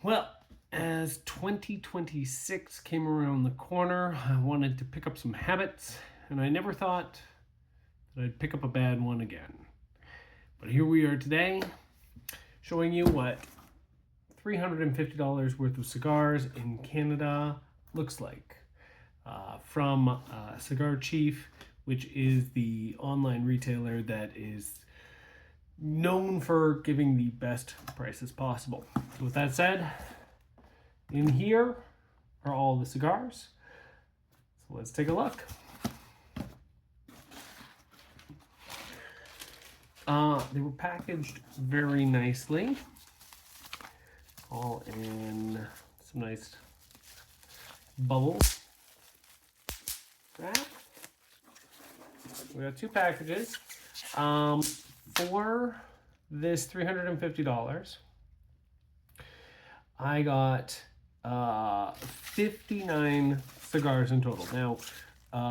Well, as 2026 came around the corner, I wanted to pick up some habits, and I never thought that I'd pick up a bad one again. But here we are today, showing you what $350 worth of cigars in Canada looks like. From Cigar Chief, which is the online retailer that is known for giving the best prices possible. So with that said, in here are all the cigars. So let's take a look. They were packaged very nicely, all in some nice bubbles. Wrap. We got two packages. For this $350, I got 59 cigars in total. Now,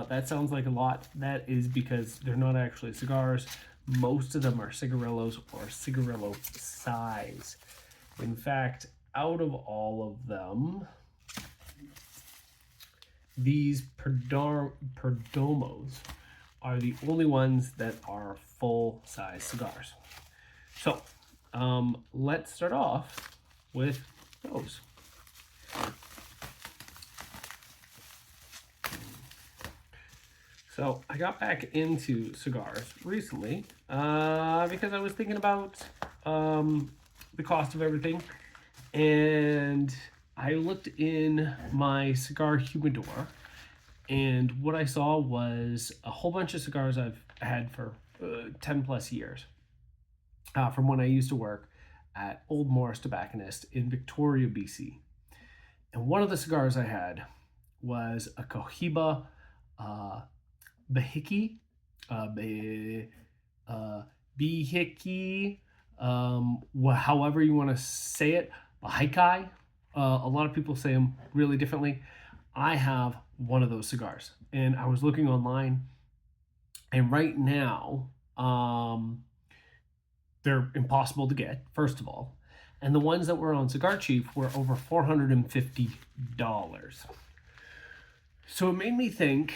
that sounds like a lot. That is because they're not actually cigars. Most of them are cigarillos or cigarillo size. In fact, out of all of them, these Perdomos are the only ones that are full-size cigars. So, let's start off with those. So I got back into cigars recently because I was thinking about the cost of everything, and I looked in my cigar humidor, and what I saw was a whole bunch of cigars I've had for 10 plus years from when I used to work at Old Morris Tobacconist in Victoria, BC. And one of the cigars I had was a Cohiba Behiki, Behiki, however you want to say it, Bahikai. A lot of people say them really differently. I have one of those cigars, and I was looking online, and right now, they're impossible to get, first of all, and the ones that were on Cigar Chief were over $450. So it made me think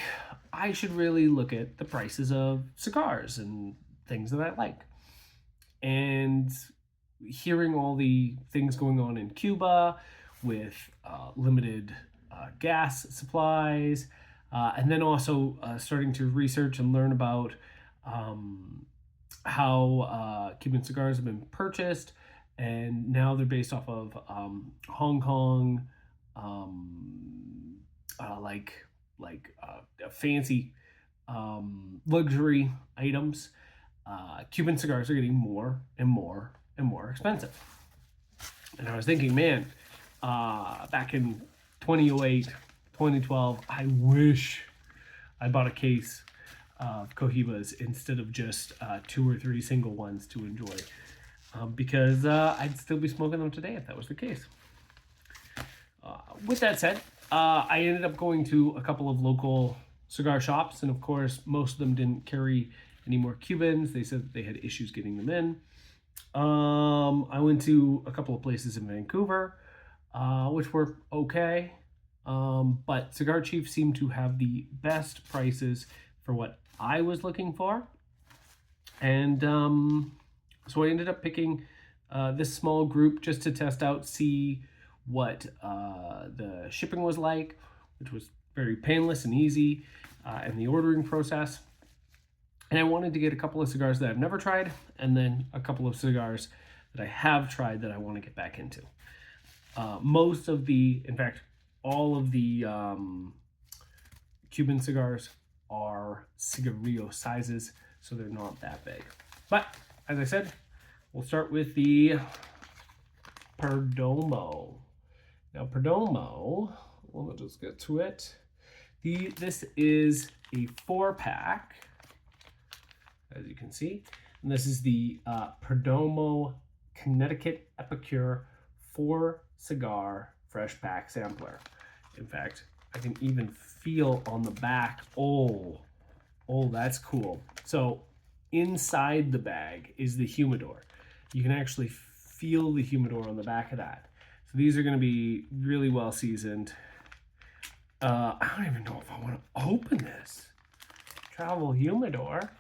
I should really look at the prices of cigars and things that I like. And hearing all the things going on in Cuba with limited gas supplies, and then also starting to research and learn about how Cuban cigars have been purchased, and now they're based off of Hong Kong, fancy luxury items. Cuban cigars are getting more and more and more expensive. And I was thinking, man, back in 2008, 2012, I wish I bought a case of Cohibas instead of just 2 or 3 single ones to enjoy, because I'd still be smoking them today if that was the case. With that said, I ended up going to a couple of local cigar shops, and of course, most of them didn't carry any more Cubans. They said that they had issues getting them in. I went to a couple of places in Vancouver, which were okay, but Cigar Chief seemed to have the best prices for what I was looking for, and so I ended up picking this small group just to test out, see what the shipping was like, which was very painless and easy, and the ordering process. And I wanted to get a couple of cigars that I've never tried, and then a couple of cigars that I have tried that I want to get back into. In fact, all of the Cuban cigars are cigarillo sizes, so they're not that big. But, as I said, we'll start with the Perdomo. Now, Perdomo, we'll just get to it. This is a 4-pack, as you can see. And this is the Perdomo Connecticut Epicure 4-cigar fresh pack sampler. In fact, I can even feel on the back. Oh, that's cool. So inside the bag is the humidor. You can actually feel the humidor on the back of that. So these are going to be really well seasoned. I don't even know if I want to open this. Travel humidor.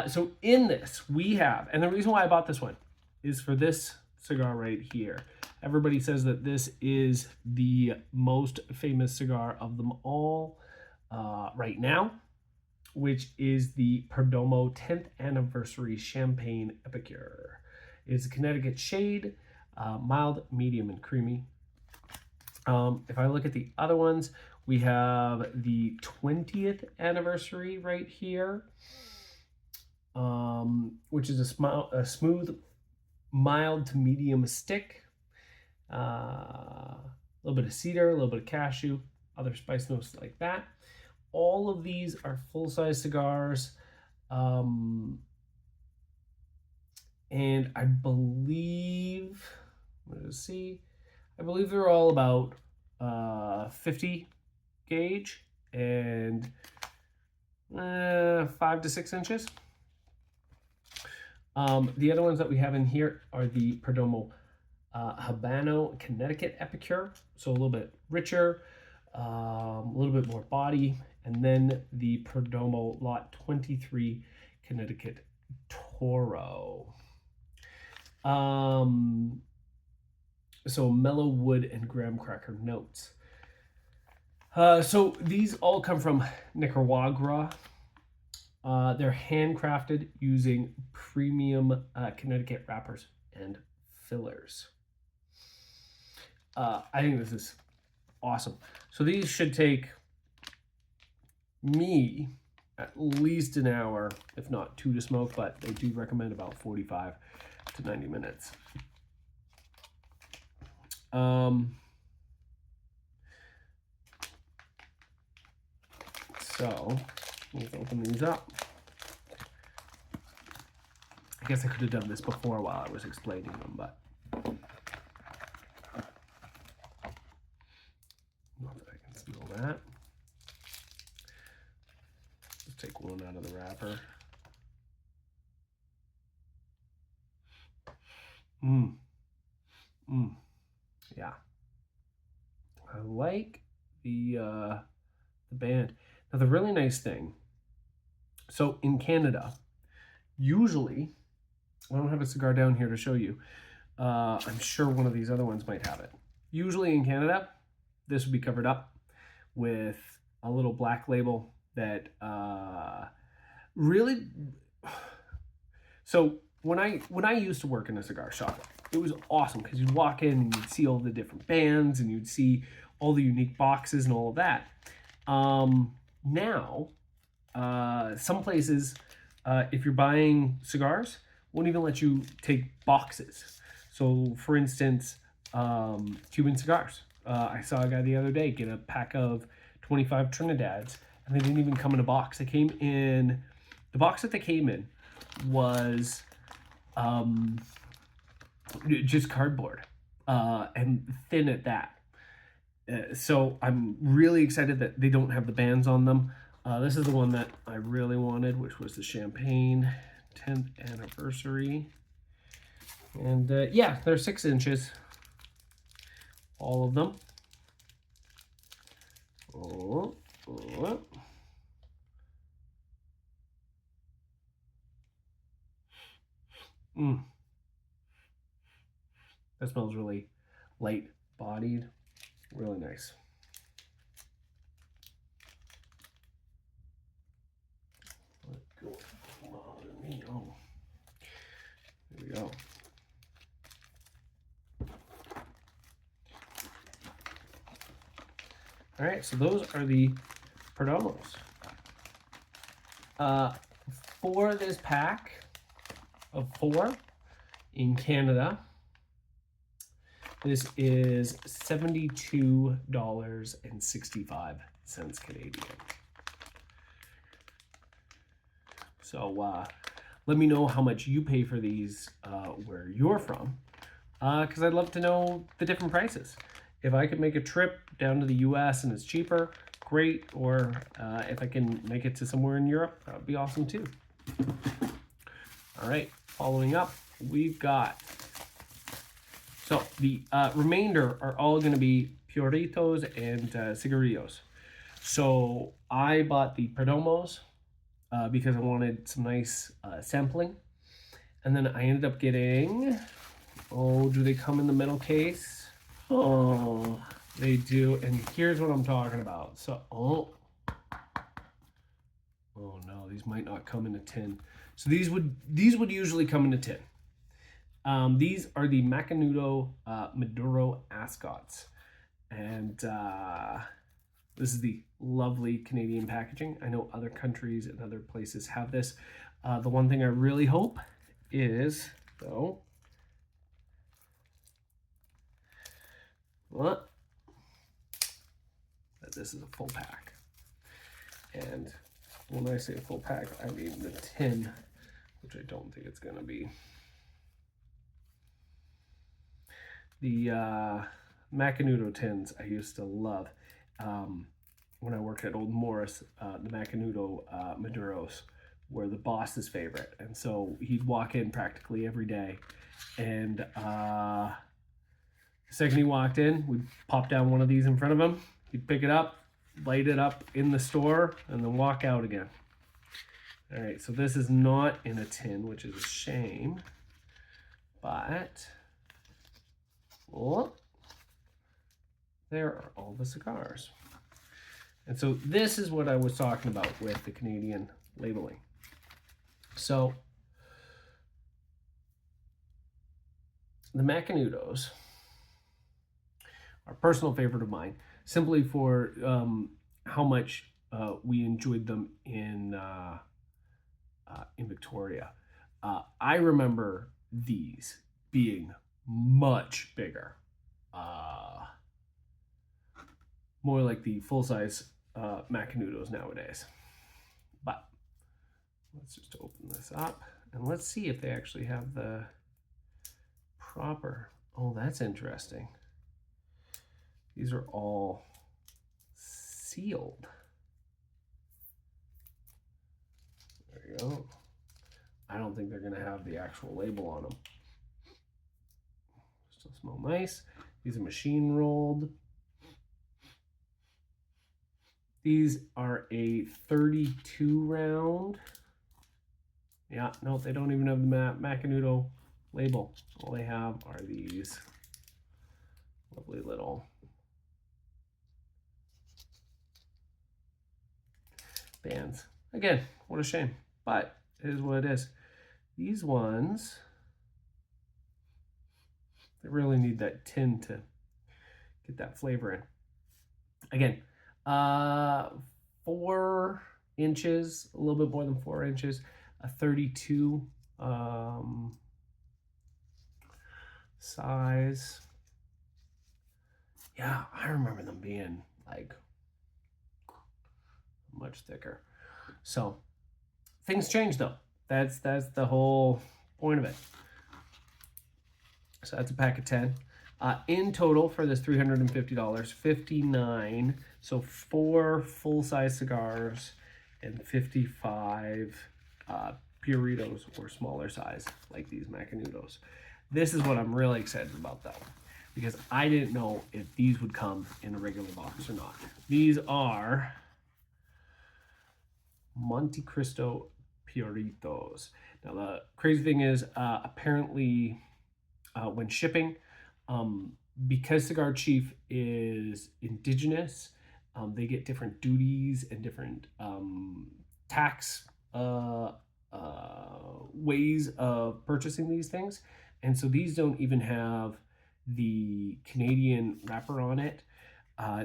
So in this, we have, and the reason why I bought this one is for this cigar right here. Everybody says that this is the most famous cigar of them all right now, which is the Perdomo 10th Anniversary Champagne Epicure. It's a Connecticut shade, mild, medium, and creamy. If I look at the other ones, we have the 20th anniversary right here, which is a smooth, mild to medium stick. A little bit of cedar, a little bit of cashew, other spice notes like that. All of these are full-size cigars. And I believe, let's see, I believe they're all about 50 gauge and 5 to 6 inches. The other ones that we have in here are the Perdomo Habano Connecticut Epicure, so a little bit richer, a little bit more body, and then the Perdomo Lot 23 Connecticut Toro. So mellow wood and graham cracker notes. So these all come from Nicaragua. They're handcrafted using premium Connecticut wrappers and fillers. I think this is awesome. So these should take me at least an hour, if not 2 to smoke, but they do recommend about 45 to 90 minutes. So let's open these up. I guess I could have done this before while I was explaining them, but not that I can smell that. Let's take one out of the wrapper. Yeah. I like the band. Now the really nice thing, so in Canada, usually, I don't have a cigar down here to show you. I'm sure one of these other ones might have it. Usually in Canada, this would be covered up with a little black label that really. So when I used to work in a cigar shop, it was awesome because you'd walk in and you'd see all the different bands and you'd see all the unique boxes and all of that. Now, some places, if you're buying cigars, won't even let you take boxes. So, for instance, Cuban cigars. I saw a guy the other day get a pack of 25 Trinidad's, and they didn't even come in a box. They came in, the box that they came in was just cardboard and thin at that. So I'm really excited that they don't have the bands on them. This is the one that I really wanted, which was the Champagne 10th Anniversary. And yeah, they're 6 inches. All of them. That smells really light bodied. Really nice. Let go. Bother me. Oh, there we go. All right, so those are the Perdomos. For this pack of 4 in Canada, this is $72.65 Canadian. So let me know how much you pay for these where you're from, because I'd love to know the different prices. If I could make a trip down to the US and it's cheaper, great. Or if I can make it to somewhere in Europe, that would be awesome too. All right, following up, we've got So the remainder are all going to be Puritos and Cigarillos. So I bought the Perdomos because I wanted some nice sampling. And then I ended up getting, oh, do they come in the metal case? Oh, they do. And here's what I'm talking about. So, oh no, these might not come in a tin. So these would usually come in a tin. These are the Macanudo Maduro Ascots. And this is the lovely Canadian packaging. I know other countries and other places have this. The one thing I really hope is, though, that this is a full pack. And when I say a full pack, I mean the tin, which I don't think it's going to be. The Macanudo tins I used to love. When I worked at Old Morris, the Macanudo Maduros were the boss's favorite. And so he'd walk in practically every day. And the second he walked in, we'd pop down one of these in front of him. He'd pick it up, light it up in the store, and then walk out again. All right, so this is not in a tin, which is a shame. But, oh, there are all the cigars. And so this is what I was talking about with the Canadian labeling. So the Macanudos are a personal favorite of mine, simply for how much we enjoyed them in Victoria. I remember these being much bigger, more like the full-size Macanudos nowadays. But let's just open this up and let's see if they actually have the proper. Oh, that's interesting. These are all sealed. There you go. I don't think they're going to have the actual label on them. Still smell nice. These are machine rolled. These are a 32 round. Yeah, no, they don't even have the Macanudo label. All they have are these lovely little bands. Again, what a shame, but it is what it is. These ones, they really need that tin to get that flavor in. Again, 4 inches, a little bit more than 4 inches, a 32 size. Yeah, I remember them being like much thicker. So things change though. That's the whole point of it. So that's a pack of 10. In total for this $350, 59. So 4 full-size cigars and 55 Puritos or smaller size, like these Macanudos. This is what I'm really excited about though, because I didn't know if these would come in a regular box or not. These are Monte Cristo Puritos. Now the crazy thing is, apparently when shipping, because Cigar Chief is indigenous, they get different duties and different tax ways of purchasing these things. And so these don't even have the Canadian wrapper on it,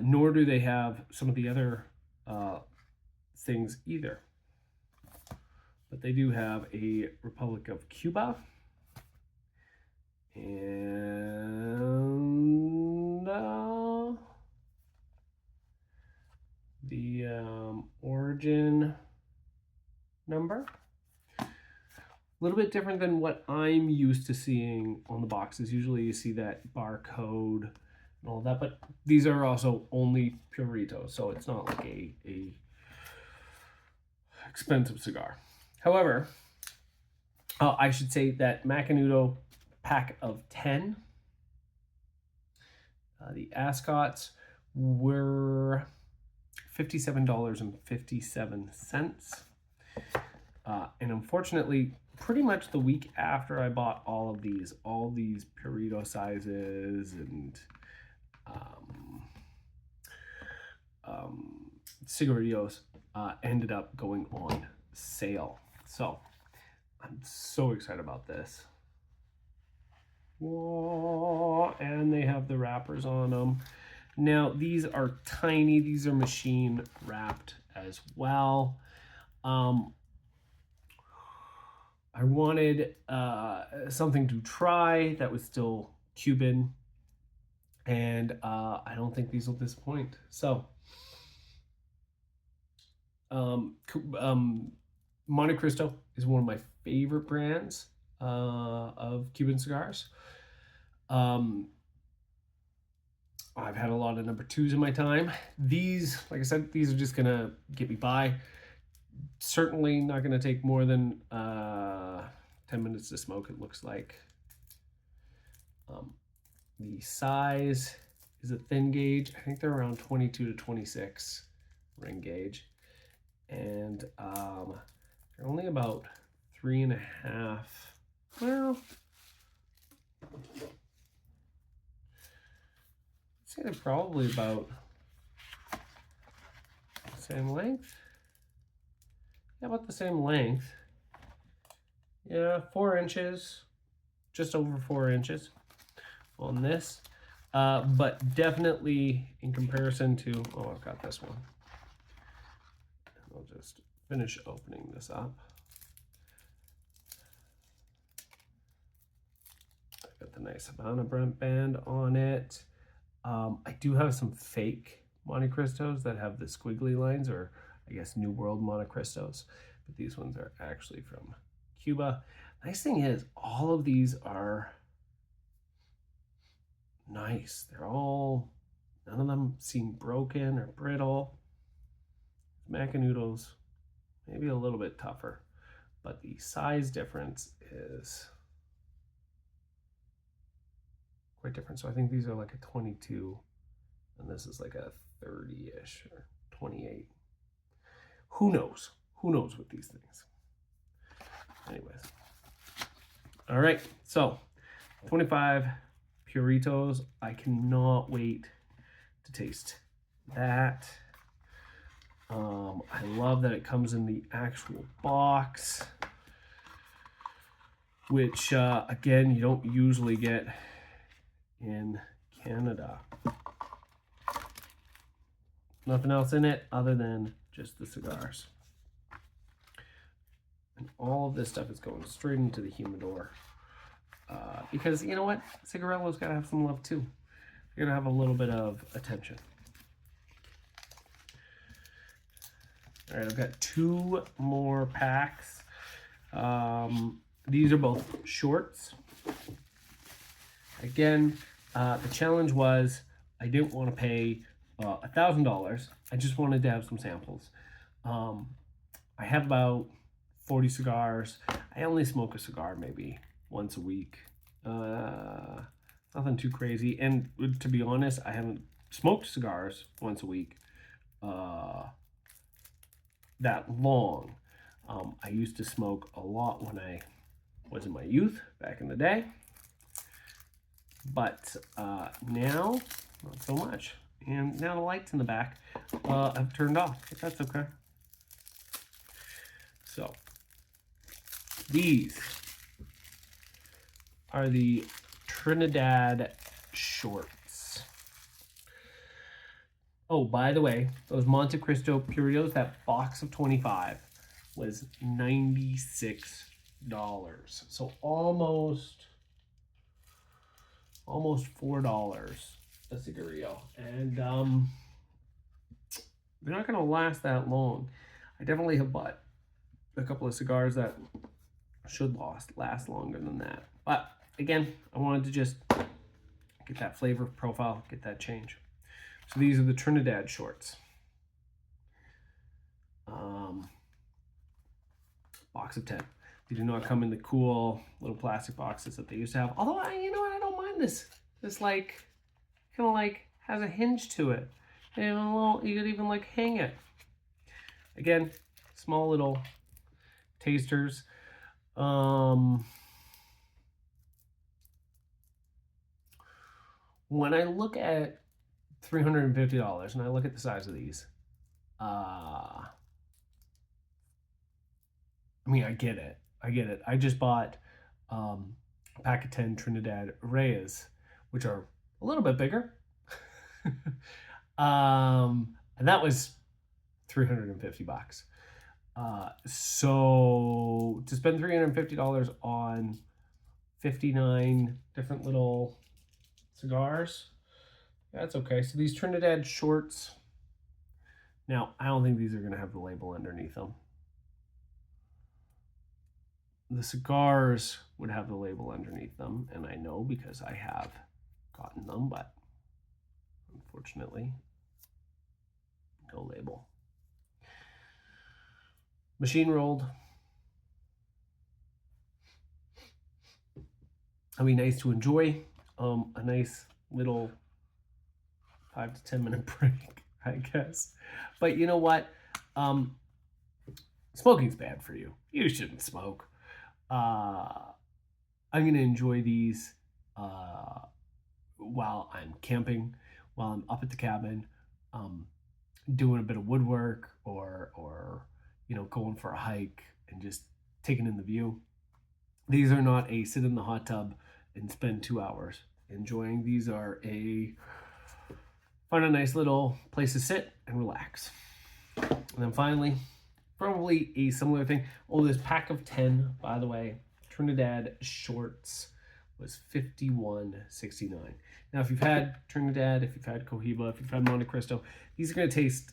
nor do they have some of the other things either. But they do have a Republic of Cuba and the origin number. A little bit different than what I'm used to seeing on the boxes. Usually you see that barcode and all that, but these are also only Puritos, so it's not like a expensive cigar. However, I should say that Macanudo pack of 10 The ascots were $57.57. And unfortunately, pretty much the week after I bought all these Purito sizes and cigarillos ended up going on sale. So I'm so excited about this. Whoa, and they have the wrappers on them. Now these are tiny. These are machine wrapped as well. I wanted something to try that was still Cuban, and I don't think these will disappoint. So Monte Cristo is one of my favorite brands of Cuban cigars. I've had a lot of number 2s in my time. These, like I said, these are just gonna get me by. Certainly not gonna take more than 10 minutes to smoke, it looks like. The size is a thin gauge. I think they're around 22 to 26 ring gauge. And they're only about 3.5. Well, I'd say they're probably about the same length. Yeah, about the same length. Yeah, 4 inches, just over 4 inches on this. But definitely in comparison to, oh, I've got this one. I'll just finish opening this up. I've got the nice Havana Brent band on it. I do have some fake Monte Cristos that have the squiggly lines, or I guess New World Monte Cristos, but these ones are actually from Cuba. Nice thing is, all of these are nice. They're all, none of them seem broken or brittle. Macanudos, maybe a little bit tougher, but the size difference is quite different. So I think these are like a 22, and this is like a 30-ish or 28. Who knows? Who knows with these things? Anyways. All right, so 25 Puritos. I cannot wait to taste that. I love that it comes in the actual box, which again, you don't usually get in Canada. Nothing else in it other than just the cigars. And all of this stuff is going straight into the humidor. Because you know what? Cigarillos gotta have some love too. They're gonna have a little bit of attention. All right, I've got 2 more packs. These are both shorts. Again, the challenge was I didn't want to pay $1,000. I just wanted to have some samples. I have about 40 cigars. I only smoke a cigar maybe once a week. Nothing too crazy. And to be honest, I haven't smoked cigars once a week that long. I used to smoke a lot when I was in my youth, back in the day. But now, not so much. And now the lights in the back have turned off, but that's okay. So, these are the Trinidad shorts. Oh, by the way, those Monte Cristo Puritos, that box of 25 was $96. So almost $4 a cigarillo. And they're not gonna last that long. I definitely have bought a couple of cigars that should last longer than that. But again, I wanted to just get that flavor profile, get that change. So these are the Trinidad shorts. Box of 10. They do not come in the cool little plastic boxes that they used to have. Although, you know what, I don't mind this. This like kind of like has a hinge to it. And a little, you could even like hang it. Again, small little tasters. When I look at $350 and I look at the size of these, I mean, I get it. I just bought a pack of 10 Trinidad Reyes, which are a little bit bigger. And that was $350. So to spend $350 on 59 different little cigars, that's okay. So these Trinidad shorts, now I don't think these are going to have the label underneath them. The cigars would have the label underneath them, and I know because I have gotten them, but unfortunately, no label. Machine rolled. I mean, nice to enjoy. A nice little 5 to 10 minute break, I guess. But you know what? Smoking's bad for you. You shouldn't smoke. I'm going to enjoy these while I'm camping, while I'm up at the cabin, doing a bit of woodwork or going for a hike and just taking in the view. These are not a sit in the hot tub and spend 2 hours enjoying. These are find a nice little place to sit and relax. And then finally, probably a similar thing. Oh, this pack of 10, by the way, Trinidad shorts was $51.69. Now, if you've had Trinidad, if you've had Cohiba, if you've had Monte Cristo, these are going to taste,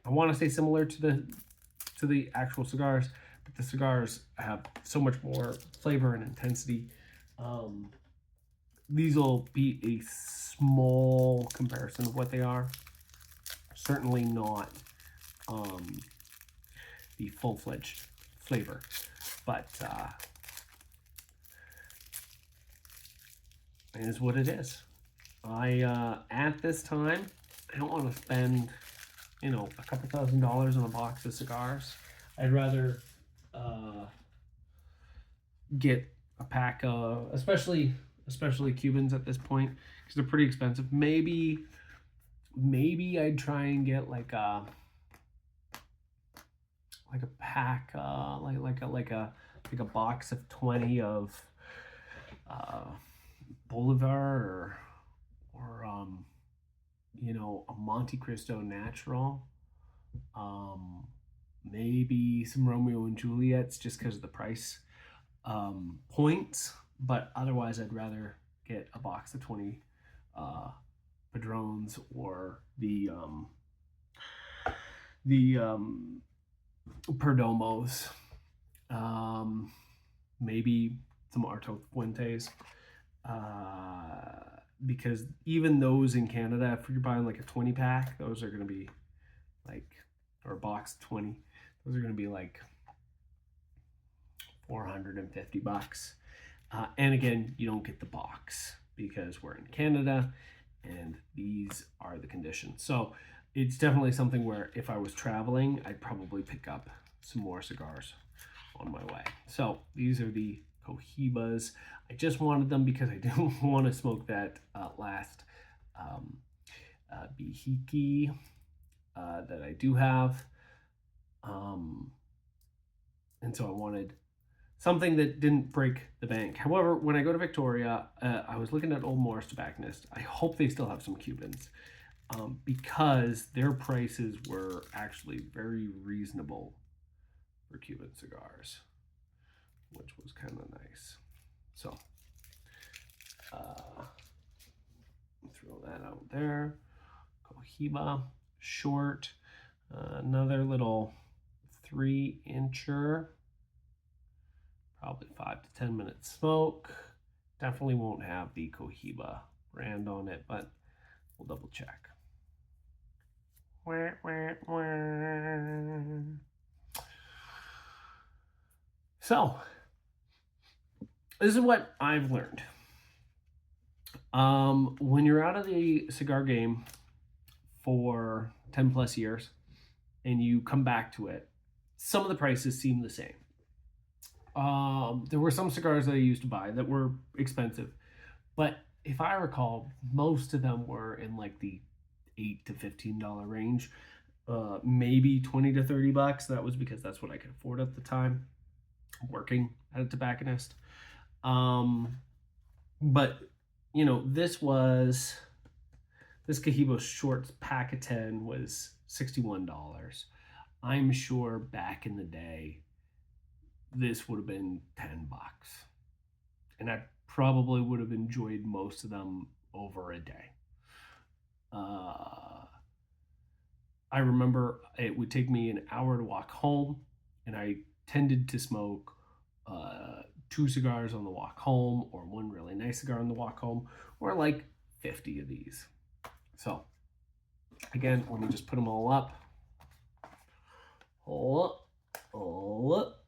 I want to say similar to the actual cigars, but the cigars have so much more flavor and intensity. These will be a small comparison of what they are. Certainly not the full-fledged flavor, but it is what it is. At this time, I don't want to spend, a couple $1,000s on a box of cigars. I'd rather get a pack of, especially Cubans at this point, because they're pretty expensive. Maybe I'd try and get like a pack, like a box of 20 of Bolivar or a Monte Cristo Natural, maybe some Romeo and Juliets just because of the price points, but otherwise I'd rather get a box of 20 Padrones or the Perdomos, maybe some Arto Fuentes, because even those in Canada, if you're buying like a 20 pack, those are going to be like, or a box of 20, those are going to be like $450. And again, you don't get the box because we're in Canada and these are the conditions. So it's definitely something where if I was traveling, I'd probably pick up some more cigars on my way. So these are the Cohibas. I just wanted them because I didn't want to smoke that last Bihiki that I do have. And so I wanted something that didn't break the bank. However, when I go to Victoria, I was looking at Old Morris Tobacconist. I hope they still have some Cubans because their prices were actually very reasonable for Cuban cigars, which was kind of nice. So, throw that out there. Cohiba, short, another little 3-incher. Probably 5 to 10 minute smoke. Definitely won't have the Cohiba brand on it, but we'll double check. So, this is what I've learned. When you're out of the cigar game for 10 plus years and you come back to it, some of the prices seem the same. There were some cigars that I used to buy that were expensive, but if I recall, most of them were in like the $8 to $15 range, maybe 20 to $30. That was because that's what I could afford at the time, working at a tobacconist. But you know, this Cahibo Shorts pack of 10 was $61. I'm sure back in the day, this would have been $10. And I probably would have enjoyed most of them over a day. I remember it would take me an hour to walk home, and I tended to smoke 2 cigars on the walk home, or one really nice cigar on the walk home, or like 50 of these. So, again, let me just put them all up. Hold up, hold up,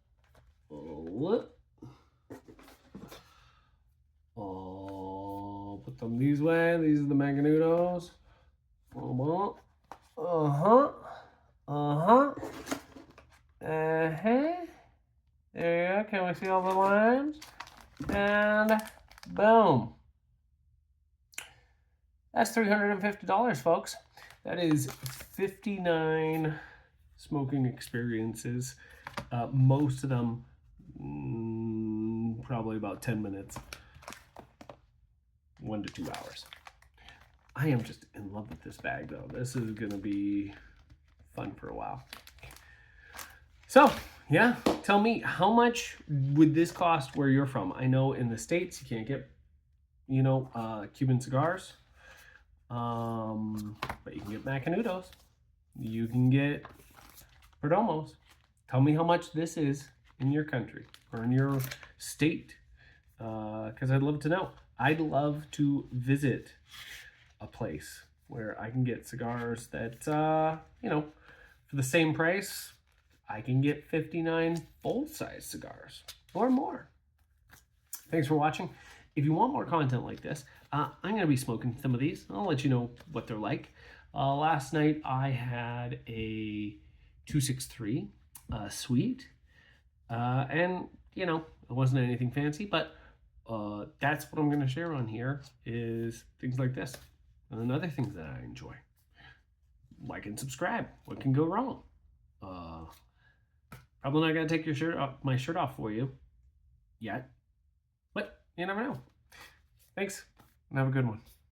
hold up. Oh, put them these way. These are the Maganudos. Uh-huh. Uh-huh. Uh-huh. Uh-huh. There you go. Can we see all the lines? And boom. That's $350, folks. That is 59 smoking experiences. Most of them probably about 10 minutes. 1 to 2 hours. I am just in love with this bag, though. This is going to be fun for a while. So, yeah, tell me, how much would this cost where you're from? I know in the States you can't get, Cuban cigars. But you can get Macanudos. You can get Perdomos. Tell me how much this is in your country or in your state, because I'd love to know. I'd love to visit a place where I can get cigars that, for the same price, I can get 59 full-size cigars or more. Thanks for watching. If you want more content like this, I'm going to be smoking some of these. I'll let you know what they're like. Last night I had a 263 sweet, and it wasn't anything fancy, but that's what I'm going to share on here is things like this and other things that I enjoy. Like and subscribe. What can go wrong? Probably not going to take my shirt off for you yet, but you never know. Thanks, and have a good one.